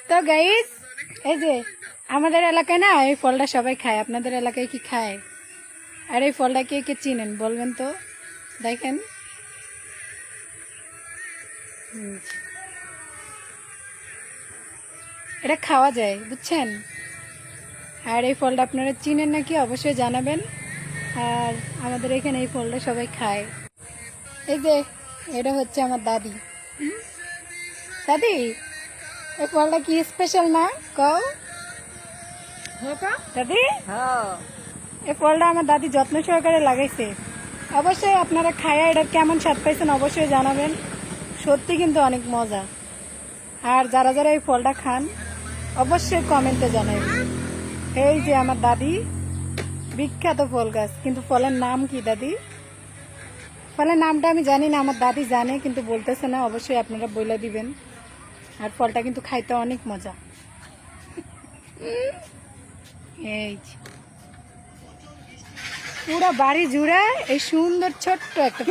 তো গাইস, এই যে আমাদের এলাকায় না এই ফলটা সবাই খায়। আপনাদের এলাকায় কি খায়? আর এই ফলটা কে কে চিনেন বলবেন তো। দেখেন, এটা খাওয়া যায়, বুঝছেন? আর এই ফলটা আপনারা চিনেন নাকি অবশ্যই জানাবেন। আর আমাদের এখানে এই ফলটা সবাই খায়। এই যে এটা হচ্ছে আমার দাদি। দাদি, এই ফলটা কি স্পেশাল না? কও দাদি। এই ফলটা আমার দাদি যত্ন সহকারে লাগাইছে। অবশ্যই আপনারা খায়া এটার কেমন স্বাদ পাইছেন অবশ্যই জানাবেন। সত্যি কিন্তু অনেক মজা। আর যারা যারা এই ফলটা খান অবশ্যই কমেন্টে জানাবেন। এই যে আমার দাদি বিখ্যাত ফল গাছ, কিন্তু ফলের নাম কি দাদি? ফলের নামটা আমি জানি না, আমার দাদি জানে কিন্তু বলতেছে না। অবশ্যই আপনারা বলে দিবেন। আর ফলটা কিন্তু খাইতে অনেক মজা। এই পুরো বাড়ি জুড়ে এই সুন্দর ছোট্ট একটা